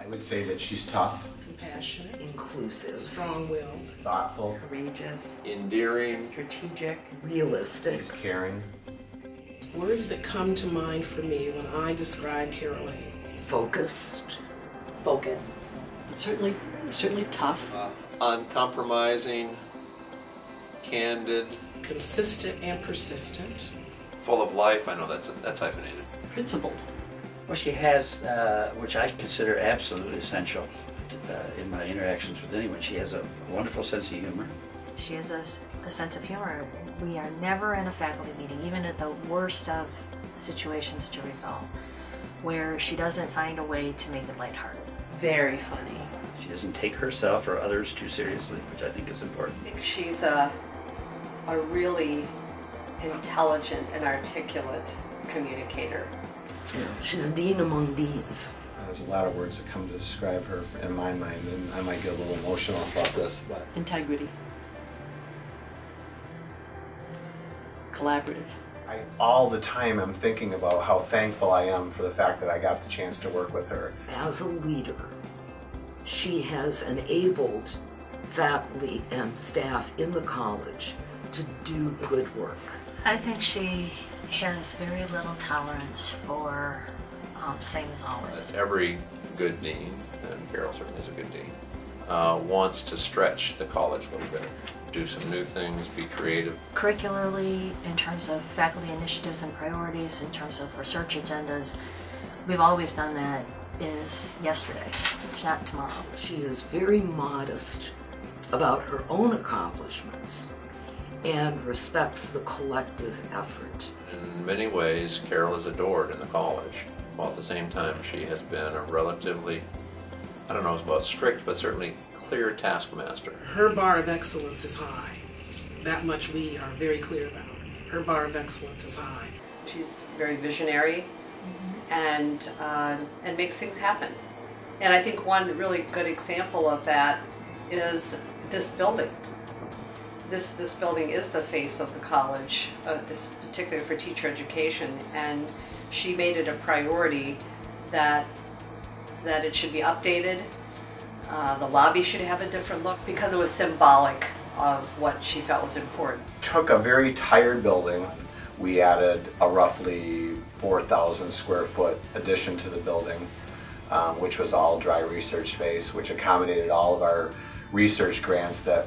I would say that she's tough, compassionate, inclusive, strong-willed, thoughtful, courageous, endearing, strategic, realistic, she's caring, words that come to mind for me when I describe Carole Ames. focused, certainly tough, uncompromising, candid, consistent and persistent, full of life. I know that's hyphenated. principled. Well, she has, which I consider absolutely essential in my interactions with anyone, she has a wonderful sense of humor. She has a sense of humor. We are never in a faculty meeting, even at the worst of situations to resolve, where she doesn't find a way to make it lighthearted. Very funny. She doesn't take herself or others too seriously, which I think is important. I think she's a really intelligent and articulate communicator. She's a dean among deans. There's a lot of words that come to describe her in my mind, and I might get a little emotional about this, but Integrity. Collaborative. all the time I'm thinking about how thankful I am for the fact that I got the chance to work with her. As a leader, she has enabled faculty and staff in the college to do good work. I think she has very little tolerance for same as always. Every good dean, and Carole certainly is a good dean, wants to stretch the college a little bit, do some new things, be creative. Curricularly, in terms of faculty initiatives and priorities, in terms of research agendas, we've always done that is yesterday. It's not tomorrow. She is very modest about her own accomplishments and respects the collective effort. In many ways, Carole is adored in the college, while at the same time she has been a relatively, I don't know about strict, but certainly clear taskmaster. Her bar of excellence is high. That much we are very clear about. Her bar of excellence is high. She's very visionary and makes things happen. And I think one really good example of that is this building. This building is the face of the college, particularly for teacher education, and she made it a priority that it should be updated. The lobby should have a different look because it was symbolic of what she felt was important. Took a very tired building. We added a roughly 4,000 square foot addition to the building, which was all dry research space, which accommodated all of our research grants that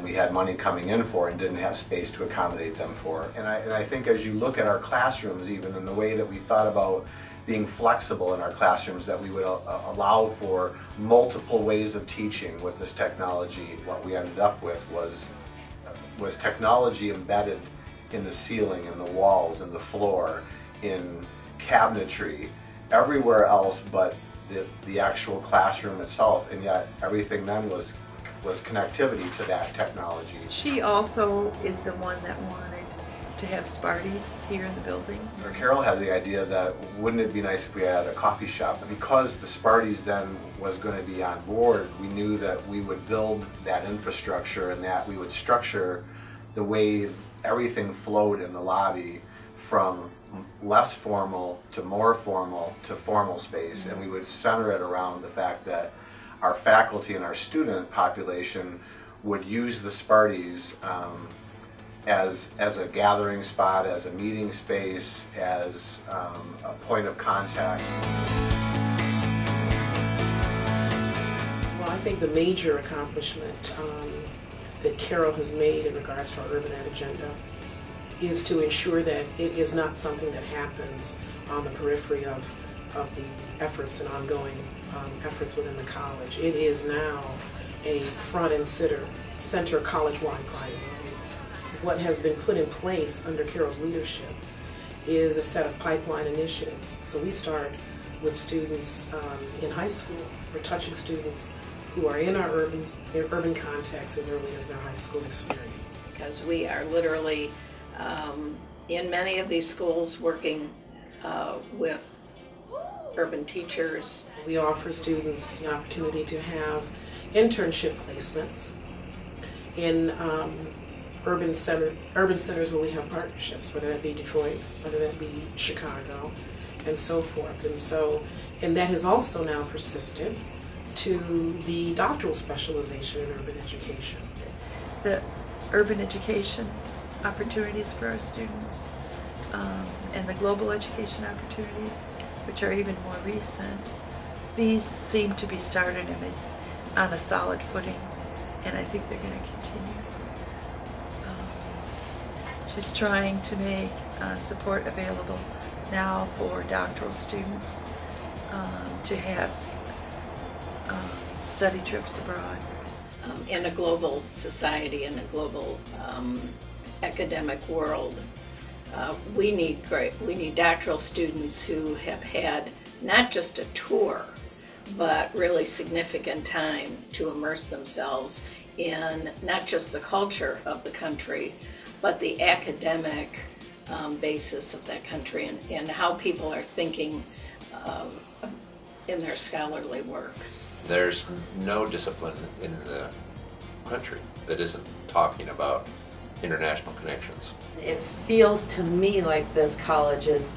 we had money coming in for and didn't have space to accommodate them for. And I think as you look at our classrooms, even in the way that we thought about being flexible in our classrooms, that we would allow for multiple ways of teaching with this technology, what we ended up with was technology embedded in the ceiling, in the walls, in the floor, in cabinetry, everywhere else but the actual classroom itself, and yet everything then was connectivity to that technology. She also is the one that wanted to have Sparties here in the building. Carole had the idea that wouldn't it be nice if we had a coffee shop? Because the Sparties then was going to be on board, we knew that we would build that infrastructure and that we would structure the way everything flowed in the lobby from less formal to more formal to formal space, and we would center it around the fact that our faculty and our student population would use the Sparties as a gathering spot, as a meeting space, as a point of contact. Well, I think the major accomplishment that Carole has made in regards to our urban ed agenda is to ensure that it is not something that happens on the periphery of the efforts and ongoing efforts within the college. It is now a front and center college-wide priority. What has been put in place under Carole's leadership is a set of pipeline initiatives. So we start with students in high school. We're touching students who are in our urban context as early as their high school experience. Because we are literally in many of these schools working with urban teachers. We offer students the opportunity to have internship placements in urban centers where we have partnerships, whether that be Detroit, whether that be Chicago, and so forth. And that has also now persisted to the doctoral specialization in urban education. The urban education opportunities for our students and the global education opportunities, which are even more recent, these seem to be started on a solid footing, and I think they're going to continue. She's trying to make support available now for doctoral students to have study trips abroad. In a global society, in a global academic world, we need doctoral students who have had not just a tour, but really significant time to immerse themselves in not just the culture of the country, but the academic basis of that country and how people are thinking in their scholarly work. There's no discipline in the country that isn't talking about international connections. It feels to me like this college is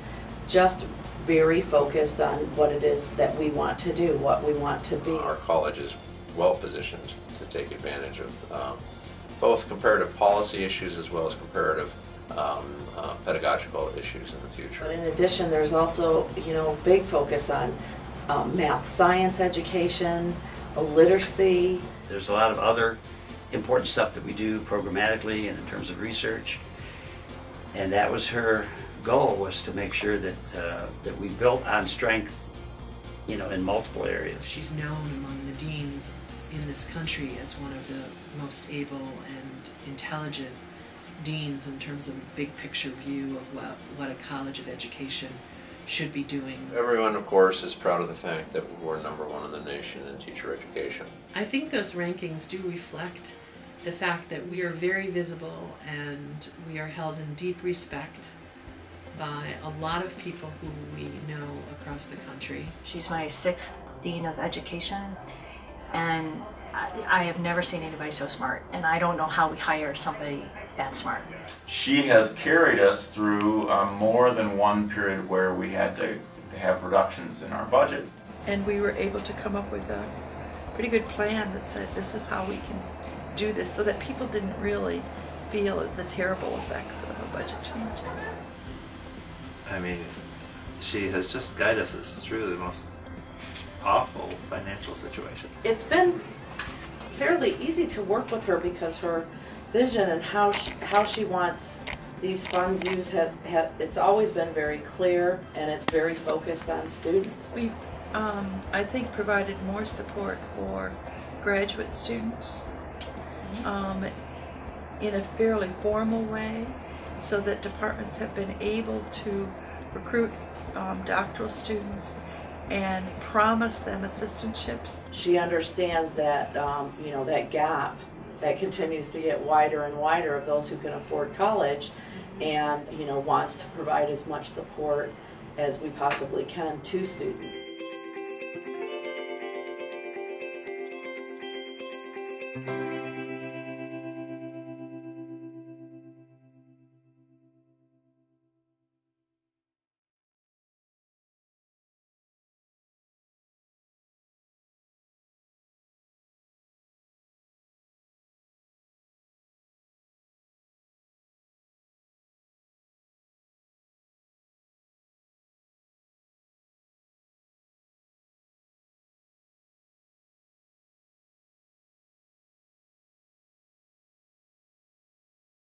just very focused on what it is that we want to do, what we want to be. Our college is well positioned to take advantage of both comparative policy issues as well as comparative pedagogical issues in the future. But in addition, there's also, big focus on math, science education, literacy. There's a lot of other important stuff that we do programmatically and in terms of research, and that was her goal, was to make sure that that we built on strength, in multiple areas. She's known among the deans in this country as one of the most able and intelligent deans in terms of a big picture view of what a college of education should be doing. Everyone, of course, is proud of the fact that we're #1 in the nation in teacher education. I think those rankings do reflect the fact that we are very visible and we are held in deep respect by a lot of people who we know across the country. She's my 6th Dean of Education, and I have never seen anybody so smart, and I don't know how we hire somebody that smart. She has carried us through more than one period where we had to have reductions in our budget. And we were able to come up with a pretty good plan that said this is how we can do this, so that people didn't really feel the terrible effects of a budget change. I mean, she has just guided us through the most awful financial situation. It's been fairly easy to work with her because her vision and how she wants these funds used it's always been very clear, and it's very focused on students. We've, I think, provided more support for graduate students in a fairly formal way, so that departments have been able to recruit doctoral students and promise them assistantships. She understands that that gap that continues to get wider and wider of those who can afford college, and wants to provide as much support as we possibly can to students.